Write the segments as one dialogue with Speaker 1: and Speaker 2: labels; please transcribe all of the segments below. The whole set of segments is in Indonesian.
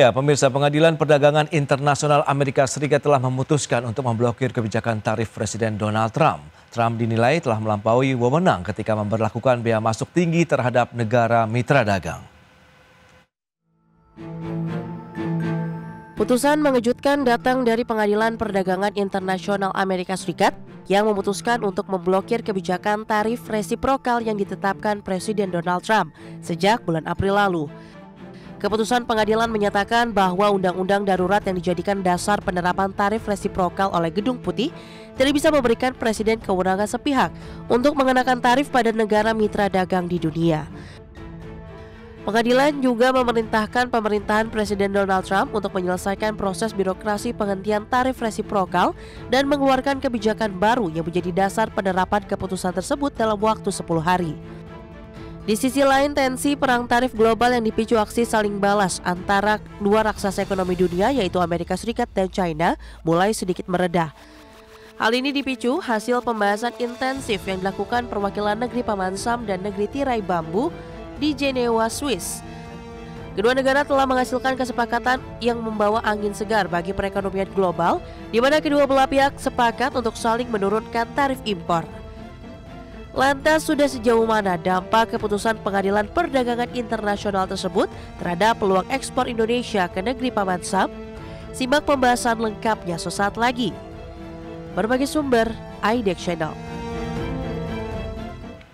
Speaker 1: Ya, pemirsa, Pengadilan Perdagangan Internasional Amerika Serikat telah memutuskan untuk memblokir kebijakan tarif Presiden Donald Trump. Trump dinilai telah melampaui wewenang ketika memberlakukan bea masuk tinggi terhadap negara mitra dagang.
Speaker 2: Putusan mengejutkan datang dari Pengadilan Perdagangan Internasional Amerika Serikat yang memutuskan untuk memblokir kebijakan tarif resiprokal yang ditetapkan Presiden Donald Trump sejak bulan April lalu. Keputusan pengadilan menyatakan bahwa undang-undang darurat yang dijadikan dasar penerapan tarif resiprokal oleh Gedung Putih tidak bisa memberikan presiden kewenangan sepihak untuk mengenakan tarif pada negara mitra dagang di dunia. Pengadilan juga memerintahkan pemerintahan Presiden Donald Trump untuk menyelesaikan proses birokrasi penghentian tarif resiprokal dan mengeluarkan kebijakan baru yang menjadi dasar penerapan keputusan tersebut dalam waktu 10 hari. Di sisi lain, tensi perang tarif global yang dipicu aksi saling balas antara dua raksasa ekonomi dunia yaitu Amerika Serikat dan China mulai sedikit meredah. Hal ini dipicu hasil pembahasan intensif yang dilakukan perwakilan negeri Paman Sam dan negeri tirai bambu di Jenewa, Swiss. Kedua negara telah menghasilkan kesepakatan yang membawa angin segar bagi perekonomian global, di mana kedua belah pihak sepakat untuk saling menurunkan tarif impor. Lantas sudah sejauh mana dampak keputusan Pengadilan Perdagangan Internasional tersebut terhadap peluang ekspor Indonesia ke negeri Paman Sam? Simak pembahasan lengkapnya sesaat lagi. Berbagai sumber, iDex Channel.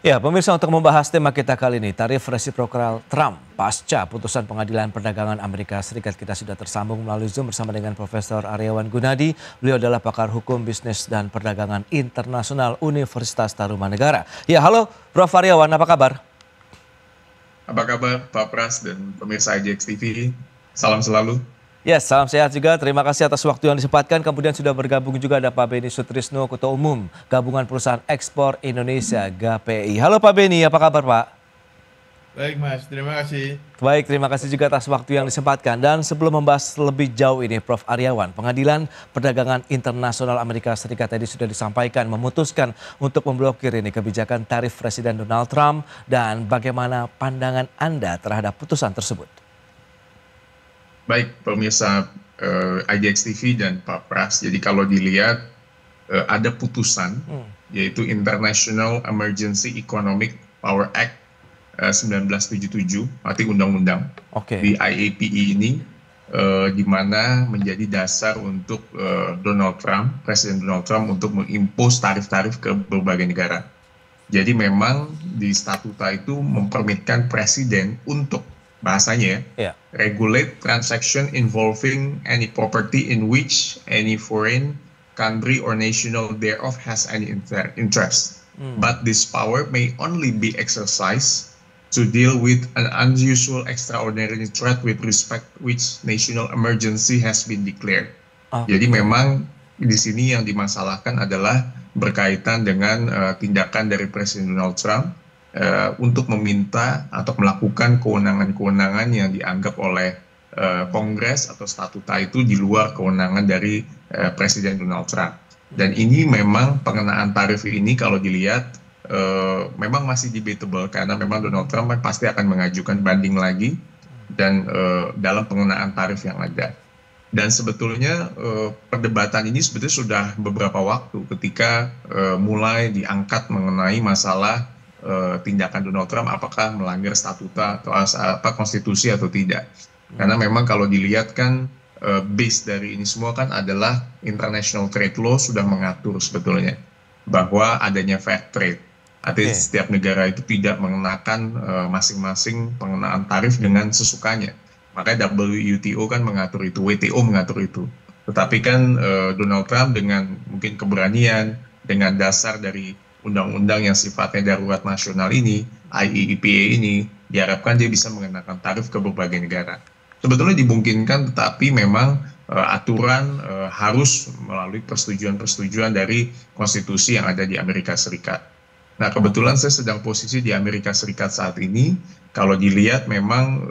Speaker 1: Ya, pemirsa, untuk membahas tema kita kali ini, tarif resiprokal Trump pasca putusan Pengadilan Perdagangan Amerika Serikat, kita sudah tersambung melalui Zoom bersama dengan Profesor Aryawan Gunadi. Beliau adalah pakar hukum bisnis dan perdagangan internasional Universitas Tarumanegara. Ya, halo Prof. Aryawan, apa kabar?
Speaker 3: Apa kabar Pak Pras dan pemirsa iDex TV? Salam selalu.
Speaker 1: Ya, salam sehat juga. Terima kasih atas waktu yang disempatkan. Kemudian sudah bergabung juga ada Pak Beni Sutrisno, Ketua Umum Gabungan Perusahaan Ekspor Indonesia (GAPI). Halo Pak Beni, apa kabar Pak?
Speaker 4: Baik Mas, terima kasih.
Speaker 1: Baik, terima kasih juga atas waktu yang disempatkan. Dan sebelum membahas lebih jauh ini, Prof. Aryawan, Pengadilan Perdagangan Internasional Amerika Serikat tadi sudah disampaikan memutuskan untuk memblokir ini kebijakan tarif Presiden Donald Trump, dan bagaimana pandangan Anda terhadap putusan tersebut?
Speaker 3: Baik, pemirsa iDex TV dan Pak Pras. Jadi kalau dilihat ada putusan yaitu International Emergency Economic Power Act 1977, arti undang-undang di IAPE ini, di mana menjadi dasar untuk Presiden Donald Trump untuk mengimpos tarif-tarif ke berbagai negara. Jadi memang di statuta itu mempermitkan presiden untuk, bahasanya ya, regulate transaction involving any property in which any foreign country or national thereof has any interest. But this power may only be exercised to deal with an unusual extraordinary threat with respect which national emergency has been declared. Jadi memang di sini yang dimasalahkan adalah berkaitan dengan tindakan dari Presiden Donald Trump untuk meminta atau melakukan kewenangan-kewenangan yang dianggap oleh Kongres atau statuta itu di luar kewenangan dari Presiden Donald Trump. Dan ini memang pengenaan tarif ini kalau dilihat memang masih debatable, karena memang Donald Trump pasti akan mengajukan banding lagi dan dalam pengenaan tarif yang ada. Dan sebetulnya perdebatan ini sebetulnya sudah beberapa waktu ketika mulai diangkat mengenai masalah tindakan Donald Trump apakah melanggar statuta atau konstitusi atau tidak. Karena memang kalau dilihat kan base dari ini semua kan adalah international trade law sudah mengatur sebetulnya bahwa adanya fair trade. Artinya setiap negara itu tidak mengenakan masing-masing pengenaan tarif dengan sesukanya. Makanya WTO kan mengatur itu, WTO mengatur itu. Tetapi kan Donald Trump dengan mungkin keberanian, dengan dasar dari undang-undang yang sifatnya darurat nasional ini, IEEPA ini, diharapkan dia bisa mengenakan tarif ke berbagai negara. Sebetulnya dimungkinkan, tetapi memang aturan harus melalui persetujuan dari konstitusi yang ada di Amerika Serikat. Nah, kebetulan saya sedang posisi di Amerika Serikat saat ini. Kalau dilihat memang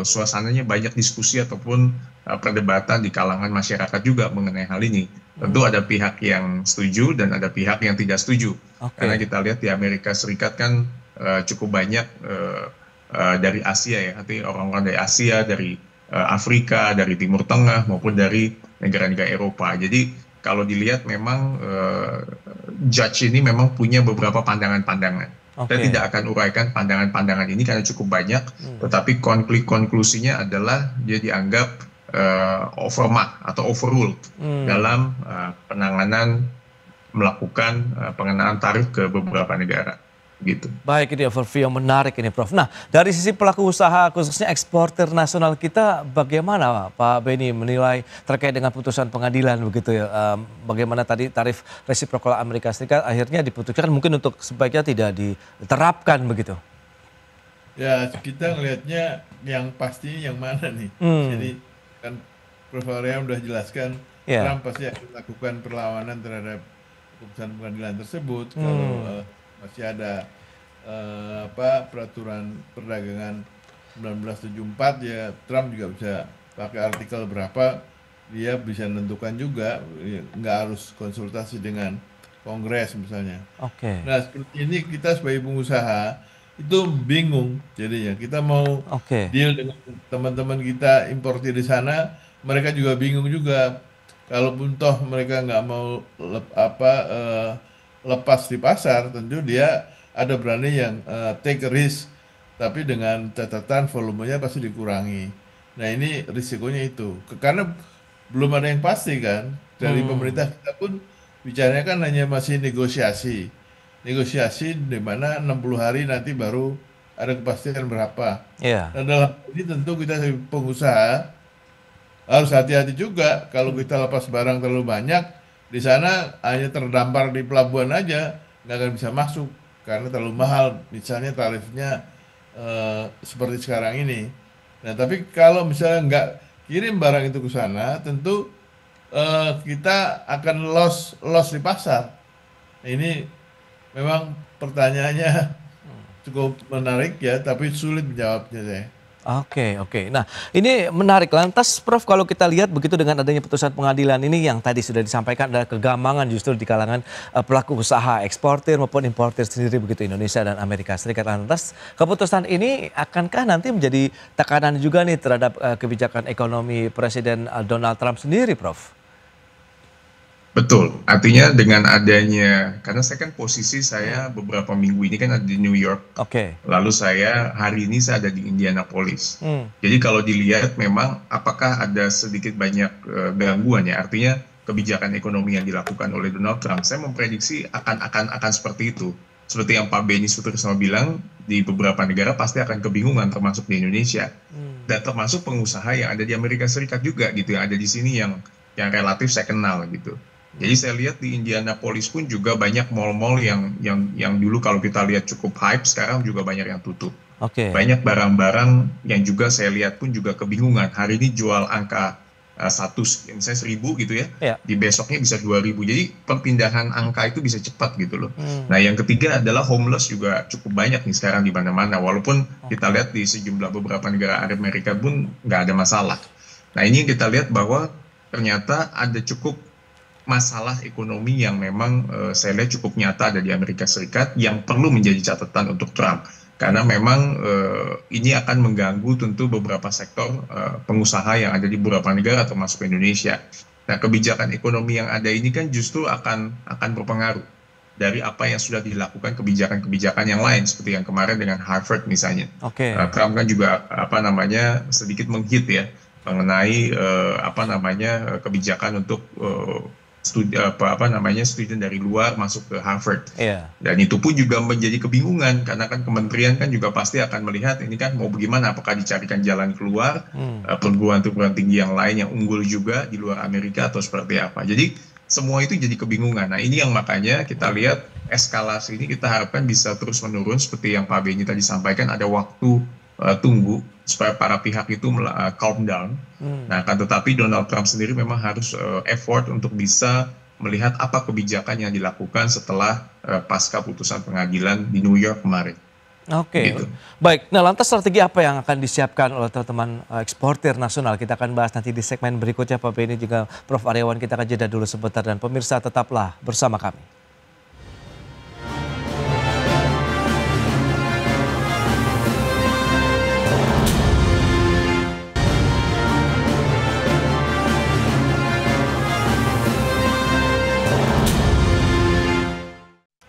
Speaker 3: suasananya banyak diskusi ataupun perdebatan di kalangan masyarakat juga mengenai hal ini. Tentu ada pihak yang setuju dan ada pihak yang tidak setuju. Karena kita lihat di Amerika Serikat kan cukup banyak dari Asia ya, artinya orang-orang dari Asia, dari Afrika, dari Timur Tengah maupun dari negara-negara Eropa. Jadi kalau dilihat memang judge ini memang punya beberapa pandangan-pandangan. Saya tidak akan uraikan pandangan-pandangan ini karena cukup banyak, tetapi konklusinya adalah dia dianggap overmark atau overruled dalam penanganan melakukan pengenaan tarif ke beberapa negara. Gitu.
Speaker 1: Baik, ini overview yang menarik ini, Prof. Nah, dari sisi pelaku usaha khususnya eksportir nasional kita, bagaimana Pak Benny menilai terkait dengan putusan pengadilan begitu ya? Bagaimana tadi tarif resiprokal Amerika Serikat akhirnya diputuskan mungkin untuk sebaiknya tidak diterapkan begitu?
Speaker 4: Ya, kita ngelihatnya yang pasti yang mana nih. Jadi kan Prof. Arya sudah jelaskan, Trump pasti akan melakukan perlawanan terhadap putusan pengadilan tersebut. Kalau masih ada peraturan perdagangan 1974, ya Trump juga bisa pakai artikel berapa, dia bisa menentukan juga, nggak harus konsultasi dengan Kongres misalnya. Nah, seperti ini kita sebagai pengusaha itu bingung jadinya. Kita mau deal dengan teman-teman kita importir di sana, mereka juga bingung juga. Kalaupun toh mereka nggak mau lepas di pasar, tentu dia ada berani yang take a risk, tapi dengan catatan volumenya pasti dikurangi. Nah, ini risikonya itu, karena belum ada yang pasti kan. Dari pemerintah kita pun bicaranya kan hanya masih negosiasi di mana 60 hari nanti baru ada kepastian berapa. Nah, dalam ini tentu kita sebagai pengusaha harus hati-hati juga. Kalau kita lepas barang terlalu banyak, di sana hanya terdampar di pelabuhan aja, nggak akan bisa masuk karena terlalu mahal, misalnya tarifnya seperti sekarang ini. Nah, tapi kalau misalnya nggak kirim barang itu ke sana, tentu kita akan loss di pasar. Nah, ini memang pertanyaannya cukup menarik ya, tapi sulit menjawabnya saya.
Speaker 1: Oke. Nah, ini menarik. Lantas, Prof, kalau kita lihat begitu dengan adanya putusan pengadilan ini yang tadi sudah disampaikan adalah kegamangan justru di kalangan pelaku usaha eksportir maupun importir sendiri begitu Indonesia dan Amerika Serikat. Lantas, keputusan ini akankah nanti menjadi tekanan juga nih terhadap kebijakan ekonomi Presiden Donald Trump sendiri, Prof?
Speaker 3: Betul, artinya dengan adanya, karena saya kan posisi saya beberapa minggu ini kan ada di New York, lalu hari ini saya ada di Indianapolis. Jadi kalau dilihat memang apakah ada sedikit banyak gangguan ya, artinya kebijakan ekonomi yang dilakukan oleh Donald Trump, saya memprediksi akan seperti itu. Seperti yang Pak Benny Sutrisno bilang, di beberapa negara pasti akan kebingungan, termasuk di Indonesia, dan termasuk pengusaha yang ada di Amerika Serikat juga gitu, yang ada di sini yang relatif saya kenal gitu. Jadi saya lihat di Indianapolis pun juga banyak mall-mall yang dulu kalau kita lihat cukup hype, sekarang juga banyak yang tutup. Banyak barang-barang yang juga saya lihat pun juga kebingungan. Hari ini jual angka misalnya 1.000 gitu ya, di besoknya bisa 2.000. Jadi perpindahan angka itu bisa cepat gitu loh. Nah, yang ketiga adalah homeless juga cukup banyak nih sekarang di mana-mana. Walaupun kita lihat di sejumlah beberapa negara Amerika pun nggak ada masalah. Nah, ini yang kita lihat bahwa ternyata ada cukup masalah ekonomi yang memang saya lihat cukup nyata ada di Amerika Serikat yang perlu menjadi catatan untuk Trump. Karena memang ini akan mengganggu tentu beberapa sektor pengusaha yang ada di beberapa negara termasuk Indonesia. Nah, kebijakan ekonomi yang ada ini kan justru akan berpengaruh dari apa yang sudah dilakukan kebijakan-kebijakan yang lain seperti yang kemarin dengan Harvard misalnya. Trump kan juga sedikit menghit ya mengenai kebijakan untuk student dari luar masuk ke Harvard. Dan itu pun juga menjadi kebingungan karena kan kementerian kan juga pasti akan melihat ini kan mau bagaimana, apakah dicarikan jalan keluar perguruan tinggi yang lain yang unggul juga di luar Amerika atau seperti apa. Jadi semua itu jadi kebingungan. Nah, ini yang makanya kita lihat eskalasi ini kita harapkan bisa terus menurun seperti yang Pak Benny tadi sampaikan, ada waktu tunggu supaya para pihak itu calm down. Nah, akan tetapi Donald Trump sendiri memang harus effort untuk bisa melihat apa kebijakan yang dilakukan setelah pasca putusan pengadilan di New York kemarin. Gitu.
Speaker 1: Baik. Nah, lantas strategi apa yang akan disiapkan oleh teman-teman eksportir nasional? Kita akan bahas nanti di segmen berikutnya, Pak Benny juga Prof. Aryawan. Kita akan jeda dulu sebentar dan pemirsa tetaplah bersama kami.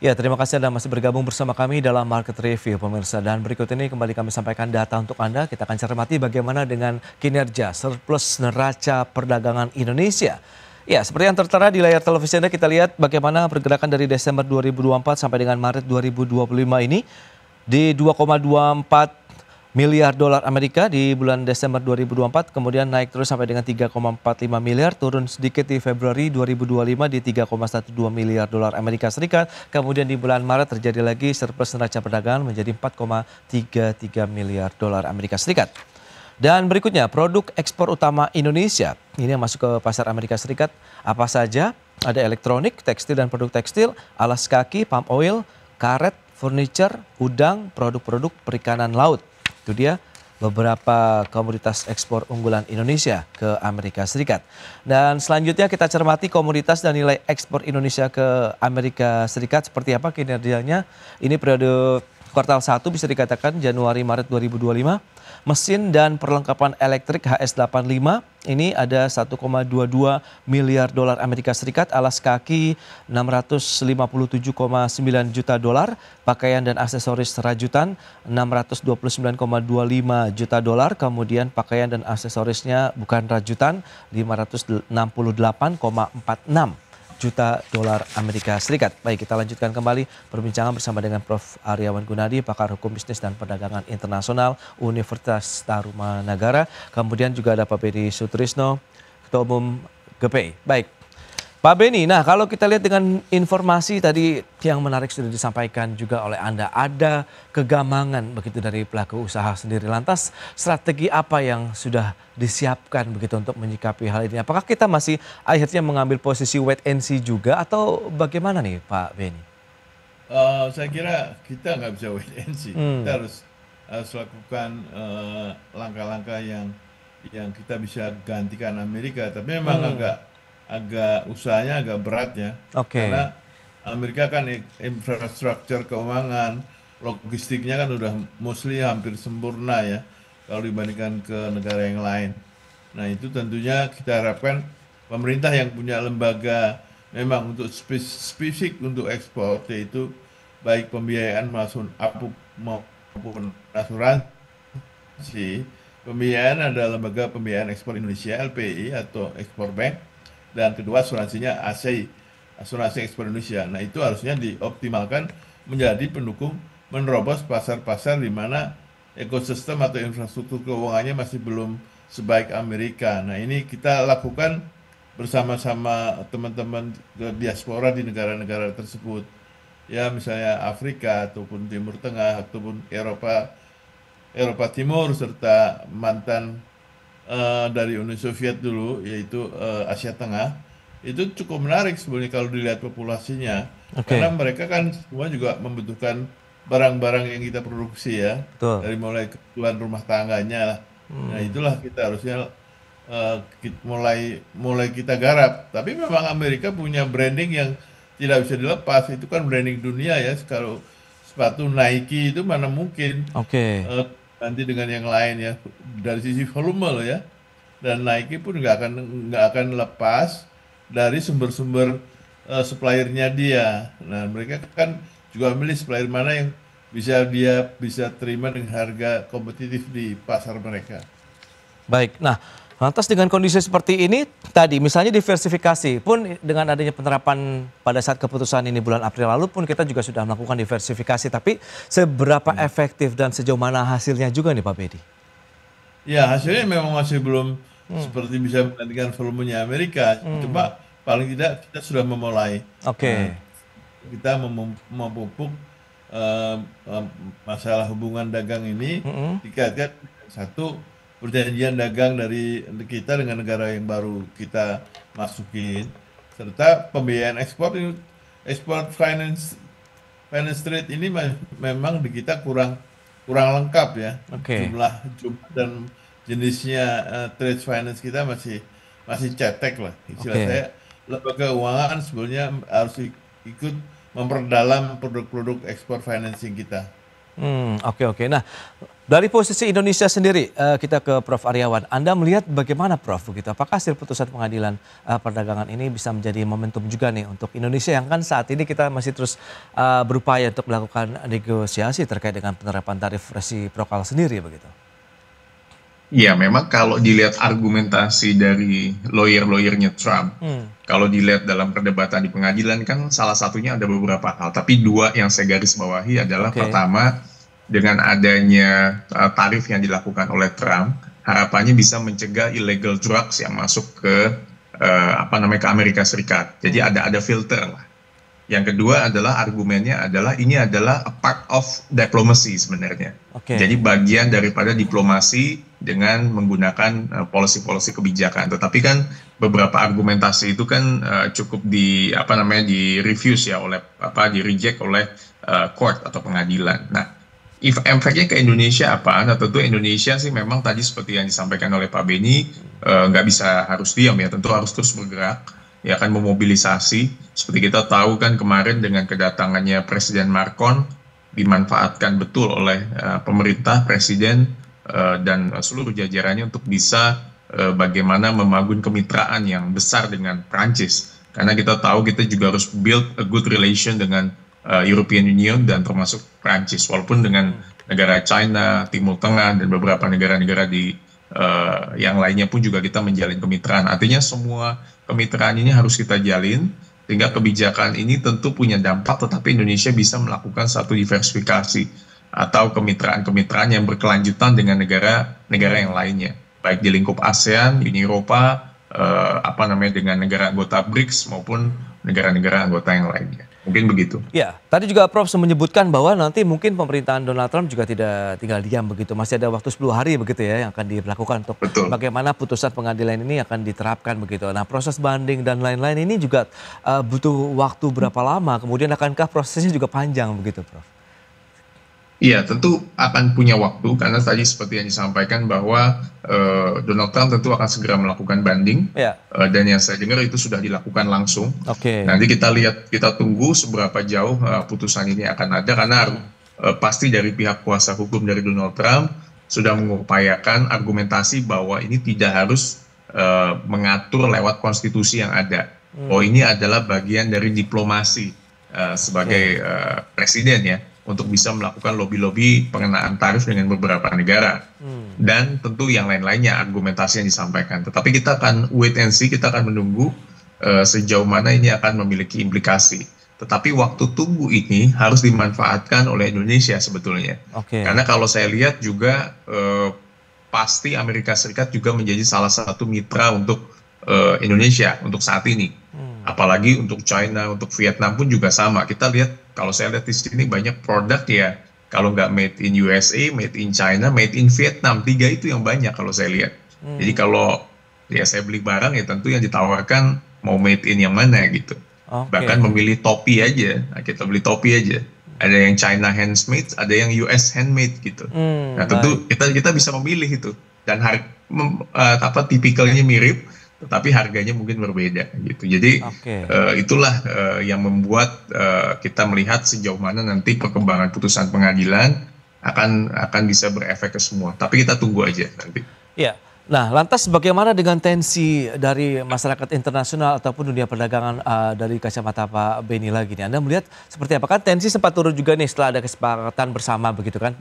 Speaker 1: Ya, terima kasih Anda masih bergabung bersama kami dalam Market Review, pemirsa. Dan berikut ini kembali kami sampaikan data untuk Anda. Kita akan cermati bagaimana dengan kinerja surplus neraca perdagangan Indonesia. Ya, seperti yang tertera di layar televisi Anda, kita lihat bagaimana pergerakan dari Desember 2024 sampai dengan Maret 2025 ini di 2,24 miliar dolar Amerika di bulan Desember 2024, kemudian naik terus sampai dengan 3,45 miliar, turun sedikit di Februari 2025 di 3,12 miliar dolar Amerika Serikat, kemudian di bulan Maret terjadi lagi surplus neraca perdagangan menjadi 4,33 miliar dolar Amerika Serikat. Dan berikutnya produk ekspor utama Indonesia, ini yang masuk ke pasar Amerika Serikat, apa saja? Ada elektronik, tekstil dan produk tekstil, alas kaki, palm oil, karet, furniture, udang, produk-produk perikanan laut. Itu dia beberapa komoditas ekspor unggulan Indonesia ke Amerika Serikat. Dan selanjutnya kita cermati komoditas dan nilai ekspor Indonesia ke Amerika Serikat seperti apa kinerjanya. Ini periode kuartal 1 bisa dikatakan Januari-Maret 2025. Mesin dan perlengkapan elektrik HS85 ini ada 1,22 miliar dolar Amerika Serikat, alas kaki 657,9 juta dolar, pakaian dan aksesoris rajutan 629,25 juta dolar, kemudian pakaian dan aksesorisnya bukan rajutan 568,46 juta dolar Amerika Serikat. Baik, kita lanjutkan kembali perbincangan bersama dengan Prof. Aryawan Gunadi, pakar hukum bisnis dan perdagangan internasional Universitas Tarumanagara. Kemudian juga ada Pak Beni Sutrisno, Ketua Umum GPI. Baik, Pak Beni, nah kalau kita lihat dengan informasi tadi yang menarik sudah disampaikan juga oleh Anda, ada kegamangan begitu dari pelaku usaha sendiri. Lantas strategi apa yang sudah disiapkan begitu untuk menyikapi hal ini? Apakah kita masih akhirnya mengambil posisi wait and see juga atau bagaimana nih Pak Beni?
Speaker 4: Saya kira kita nggak bisa wait and see. Kita harus lakukan langkah-langkah yang kita bisa gantikan Amerika. Tapi memang agak usahanya agak berat ya. Karena Amerika kan infrastruktur keuangan, logistiknya kan udah mostly hampir sempurna ya kalau dibandingkan ke negara yang lain. Nah itu tentunya kita harapkan pemerintah yang punya lembaga memang untuk spesifik untuk ekspor, yaitu baik pembiayaan maupun asuransi. Pembiayaan ada lembaga pembiayaan ekspor Indonesia LPI atau Export Bank, dan kedua asuransinya ASEI, Asuransi Ekspor Indonesia. Nah itu harusnya dioptimalkan menjadi pendukung menerobos pasar-pasar di mana ekosistem atau infrastruktur keuangannya masih belum sebaik Amerika. Nah ini kita lakukan bersama-sama teman-teman diaspora di negara-negara tersebut. Ya misalnya Afrika ataupun Timur Tengah ataupun Eropa Timur serta mantan dari Uni Soviet dulu yaitu Asia Tengah. Itu cukup menarik sebenarnya kalau dilihat populasinya. Karena mereka kan semua juga membutuhkan barang-barang yang kita produksi ya. Dari mulai kebutuhan rumah tangganya lah. Nah itulah kita harusnya mulai kita garap. Tapi memang Amerika punya branding yang tidak bisa dilepas. Itu kan branding dunia ya. Kalau sepatu Nike itu mana mungkin nanti dengan yang lain ya. Dari sisi volume loh ya. Dan Nike pun nggak akan lepas dari sumber-sumber suppliernya dia. Nah mereka kan juga milih supplier mana yang dia bisa terima dengan harga kompetitif di pasar mereka.
Speaker 1: Baik, nah lantas dengan kondisi seperti ini tadi misalnya diversifikasi pun dengan adanya penerapan pada saat keputusan ini bulan April lalu pun kita juga sudah melakukan diversifikasi, tapi seberapa efektif dan sejauh mana hasilnya juga nih Pak Bedi?
Speaker 4: Ya hasilnya memang masih belum seperti bisa menggantikan volumenya Amerika, cuma paling tidak kita sudah memulai. Kita memupuk masalah hubungan dagang ini dikaitkan satu perjanjian dagang dari kita dengan negara yang baru kita masukin, serta pembiayaan ekspor finance trade ini memang di kita kurang lengkap ya. Jumlah dan jenisnya trade finance kita masih cetek lah. Istilah saya lembaga keuangan sebenarnya harus ikut memperdalam produk-produk ekspor financing kita.
Speaker 1: Oke. Nah, dari posisi Indonesia sendiri, kita ke Prof. Aryawan. Anda melihat bagaimana, Prof? Begitu. Apakah hasil putusan pengadilan perdagangan ini bisa menjadi momentum juga nih untuk Indonesia yang kan saat ini kita masih terus berupaya untuk melakukan negosiasi terkait dengan penerapan tarif resiprokal sendiri begitu?
Speaker 3: Iya, memang kalau dilihat argumentasi dari lawyer-lawyernya Trump, kalau dilihat dalam perdebatan di pengadilan kan salah satunya ada beberapa hal, tapi dua yang saya garis bawahi adalah pertama, dengan adanya tarif yang dilakukan oleh Trump, harapannya bisa mencegah illegal drugs yang masuk ke ke Amerika Serikat. Jadi ada filter lah. Yang kedua adalah argumennya adalah ini adalah a part of diplomacy sebenarnya. Jadi bagian daripada diplomasi dengan menggunakan policy-policy kebijakan. Tetapi kan beberapa argumentasi itu kan cukup di refuse ya oleh di reject oleh court atau pengadilan. Nah, efeknya ke Indonesia apa? Nah, tentu Indonesia sih memang tadi seperti yang disampaikan oleh Pak Beni nggak bisa harus diam ya, tentu harus terus bergerak. Ya akan memobilisasi, seperti kita tahu kan kemarin dengan kedatangannya Presiden Macron dimanfaatkan betul oleh pemerintah, Presiden dan seluruh jajarannya untuk bisa bagaimana membangun kemitraan yang besar dengan Prancis. Karena kita tahu kita juga harus build a good relation dengan European Union dan termasuk Prancis, walaupun dengan negara China, Timur Tengah dan beberapa negara-negara di yang lainnya pun juga kita menjalin kemitraan. Artinya semua kemitraan ini harus kita jalin, sehingga kebijakan ini tentu punya dampak, tetapi Indonesia bisa melakukan satu diversifikasi atau kemitraan-kemitraan yang berkelanjutan dengan negara-negara yang lainnya, baik di lingkup ASEAN, Uni Eropa, dengan negara anggota BRICS maupun negara-negara anggota yang lainnya. Mungkin begitu.
Speaker 1: Ya, tadi juga Prof menyebutkan bahwa nanti mungkin pemerintahan Donald Trump juga tidak tinggal diam begitu. Masih ada waktu 10 hari begitu ya yang akan dilakukan untuk bagaimana putusan pengadilan ini akan diterapkan begitu. Nah, proses banding dan lain-lain ini juga butuh waktu berapa lama? Kemudian akankah prosesnya juga panjang begitu, Prof?
Speaker 3: Iya, tentu akan punya waktu karena tadi seperti yang disampaikan bahwa Donald Trump tentu akan segera melakukan banding dan yang saya dengar itu sudah dilakukan langsung. Nanti kita tunggu seberapa jauh putusan ini akan ada karena pasti dari pihak kuasa hukum dari Donald Trump sudah mengupayakan argumentasi bahwa ini tidak harus mengatur lewat konstitusi yang ada. Oh, ini adalah bagian dari diplomasi sebagai presiden ya, untuk bisa melakukan lobby-lobby pengenaan tarif dengan beberapa negara. Dan tentu yang lain-lainnya argumentasi yang disampaikan. Tetapi kita akan wait and see, kita akan menunggu sejauh mana ini akan memiliki implikasi. Tetapi waktu tunggu ini harus dimanfaatkan oleh Indonesia sebetulnya. Karena kalau saya lihat juga pasti Amerika Serikat juga menjadi salah satu mitra untuk Indonesia untuk saat ini. Apalagi untuk China, untuk Vietnam pun juga sama. Kita lihat, kalau saya lihat di sini banyak produk ya, kalau nggak made in USA, made in China, made in Vietnam, 3 itu yang banyak kalau saya lihat. Jadi kalau ya saya beli barang ya tentu yang ditawarkan mau made in yang mana gitu. Bahkan memilih topi aja, nah, kita beli topi aja. Ada yang China handmade, ada yang US handmade gitu. Nah tentu kita bisa memilih itu. Dan tipikalnya mirip, tetapi harganya mungkin berbeda gitu. Jadi itulah yang membuat kita melihat sejauh mana nanti perkembangan putusan pengadilan akan bisa berefek ke semua. Tapi kita tunggu aja nanti.
Speaker 1: Ya. Nah, lantas bagaimana dengan tensi dari masyarakat internasional ataupun dunia perdagangan dari kacamata Pak Beni lagi nih? Anda melihat seperti apa? Kan tensi sempat turun juga nih setelah ada kesepakatan bersama begitu kan,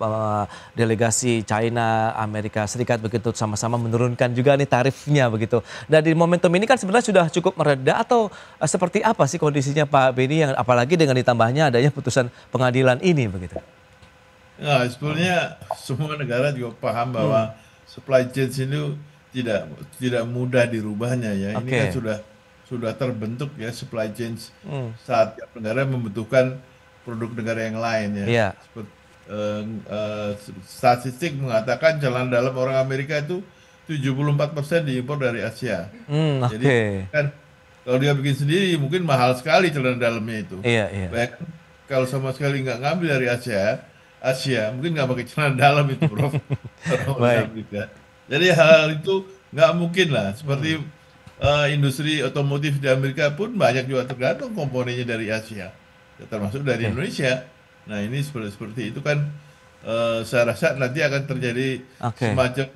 Speaker 1: delegasi China, Amerika Serikat begitu sama-sama menurunkan juga nih tarifnya begitu. Dan di momentum ini kan sebenarnya sudah cukup mereda atau seperti apa sih kondisinya Pak Beni yang apalagi dengan ditambahnya adanya putusan pengadilan ini begitu?
Speaker 4: Ya, sebenarnya semua negara juga paham bahwa supply chain ini tidak mudah dirubahnya ya. Ini kan sudah terbentuk ya supply chain saat negara membutuhkan produk negara yang lain ya. Statistik mengatakan celana dalam orang Amerika itu 74% diimpor dari Asia. Jadi kan kalau dia bikin sendiri mungkin mahal sekali celana dalamnya itu. Baik, kalau sama sekali nggak ngambil dari Asia mungkin nggak pakai celana dalam itu, Prof. Jadi hal itu nggak mungkin lah. Seperti industri otomotif di Amerika pun banyak juga tergantung komponennya dari Asia, termasuk dari Indonesia. Nah ini seperti itu kan saya rasa nanti akan terjadi
Speaker 1: Oke.
Speaker 4: semacam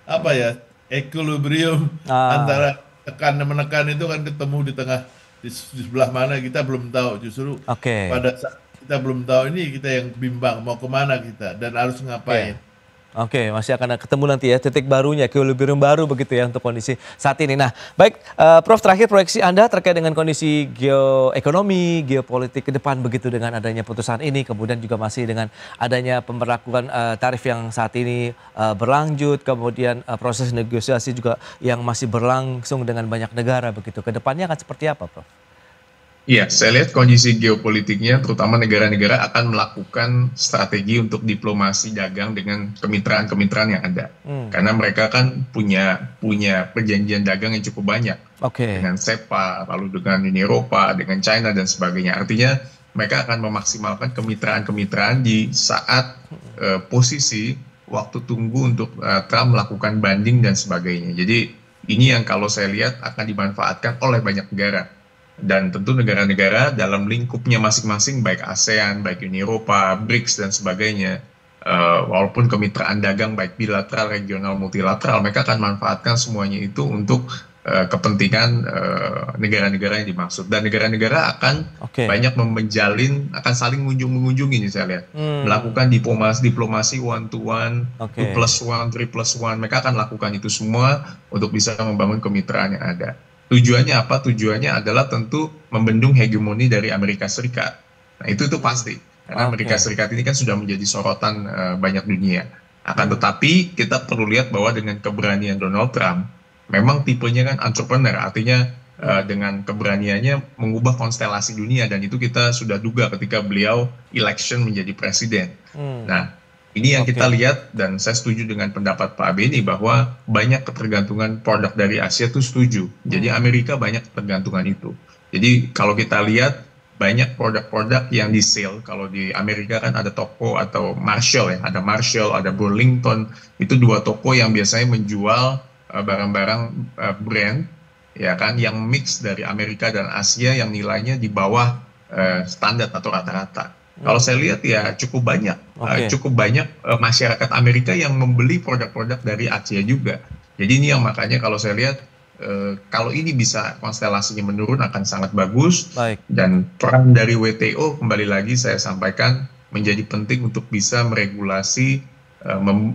Speaker 4: apa ya, equilibrium antara tekan dan menekan itu kan ketemu di tengah, di sebelah mana kita belum tahu. Justru
Speaker 1: Oke.
Speaker 4: pada saat kita belum tahu ini kita yang bimbang mau kemana kita dan harus ngapain.
Speaker 1: Oke, masih akan ketemu nanti ya titik barunya, equilibrium baru begitu ya untuk kondisi saat ini. Nah, baik Prof, terakhir proyeksi Anda terkait dengan kondisi geoekonomi, geopolitik ke depan begitu dengan adanya putusan ini, kemudian juga masih dengan adanya pemberlakuan tarif yang saat ini berlanjut, kemudian proses negosiasi juga yang masih berlangsung dengan banyak negara begitu. Ke depannya akan seperti apa, Prof?
Speaker 3: Iya, saya lihat kondisi geopolitiknya, terutama negara-negara akan melakukan strategi untuk diplomasi dagang dengan kemitraan-kemitraan yang ada. Karena mereka kan punya perjanjian dagang yang cukup banyak. Dengan SEPA, lalu dengan Uni Eropa, dengan China dan sebagainya. Artinya mereka akan memaksimalkan kemitraan-kemitraan di saat posisi waktu tunggu untuk Trump melakukan banding dan sebagainya. Jadi ini yang kalau saya lihat akan dimanfaatkan oleh banyak negara. Dan tentu negara-negara dalam lingkupnya masing-masing, baik ASEAN, baik Uni Eropa, BRICS, dan sebagainya, walaupun kemitraan dagang baik bilateral, regional, multilateral, mereka akan manfaatkan semuanya itu untuk kepentingan negara-negara yang dimaksud. Dan negara-negara akan banyak menjalin, akan saling mengunjungi, saya lihat. Melakukan diplomasi one-to-one, 2+1, 3+1, mereka akan lakukan itu semua untuk bisa membangun kemitraan yang ada. Tujuannya apa? Tujuannya adalah tentu membendung hegemoni dari Amerika Serikat. Nah itu pasti. Karena Amerika Serikat ini kan sudah menjadi sorotan banyak dunia. Akan tetapi kita perlu lihat bahwa dengan keberanian Donald Trump, memang tipenya kan entrepreneur, artinya dengan keberaniannya mengubah konstelasi dunia, dan itu kita sudah duga ketika beliau election menjadi presiden. Nah, ini yang kita lihat, dan saya setuju dengan pendapat Pak Beni bahwa banyak ketergantungan produk dari Asia itu setuju. Jadi Amerika banyak ketergantungan itu. Jadi kalau kita lihat banyak produk-produk yang di sale, kalau di Amerika kan ada toko atau Marshall ya, ada Marshall, ada Burlington, itu dua toko yang biasanya menjual barang-barang brand ya kan, yang mix dari Amerika dan Asia yang nilainya di bawah standar atau rata-rata. Kalau saya lihat ya cukup banyak masyarakat Amerika yang membeli produk-produk dari Asia juga. Jadi ini yang makanya kalau saya lihat kalau ini bisa konstelasinya menurun akan sangat bagus. Dan peran dari WTO kembali lagi saya sampaikan menjadi penting untuk bisa meregulasi,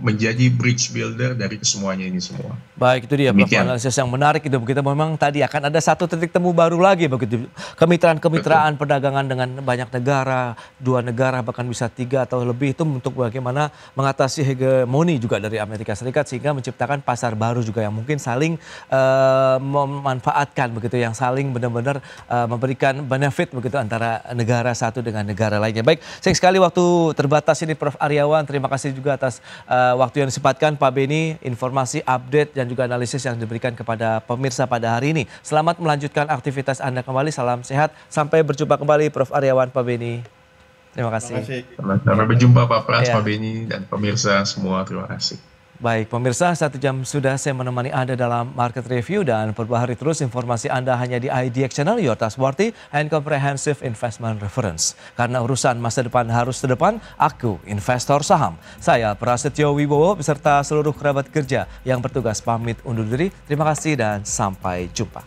Speaker 3: menjadi bridge builder dari kesemuanya ini semua.
Speaker 1: Baik, itu dia Prof, analisis yang menarik itu. Begitu memang tadi akan ada satu titik temu baru lagi begitu. Kemitraan perdagangan dengan banyak negara, 2 negara bahkan bisa 3 atau lebih, itu untuk bagaimana mengatasi hegemoni juga dari Amerika Serikat sehingga menciptakan pasar baru juga yang mungkin saling memanfaatkan begitu, yang saling benar-benar memberikan benefit begitu antara negara satu dengan negara lainnya. Baik, sayang sekali waktu terbatas ini Prof Aryawan. Terima kasih juga atas waktu yang disempatkan Pak Beni, informasi, update dan juga analisis yang diberikan kepada pemirsa pada hari ini. Selamat melanjutkan aktivitas Anda kembali, salam sehat. Sampai berjumpa kembali Prof Aryawan, Pak Beni. Terima kasih.
Speaker 3: Sampai berjumpa Pak Pras, Pak Beni dan pemirsa semua, terima kasih.
Speaker 1: Baik pemirsa, 1 jam sudah saya menemani Anda dalam Market Review, dan perbaharui terus informasi Anda hanya di IDX Channel, your trustworthy and comprehensive investment reference. Karena urusan masa depan harus terdepan, aku investor saham. Saya Prasetyo Wibowo beserta seluruh kerabat kerja yang bertugas pamit undur diri. Terima kasih dan sampai jumpa.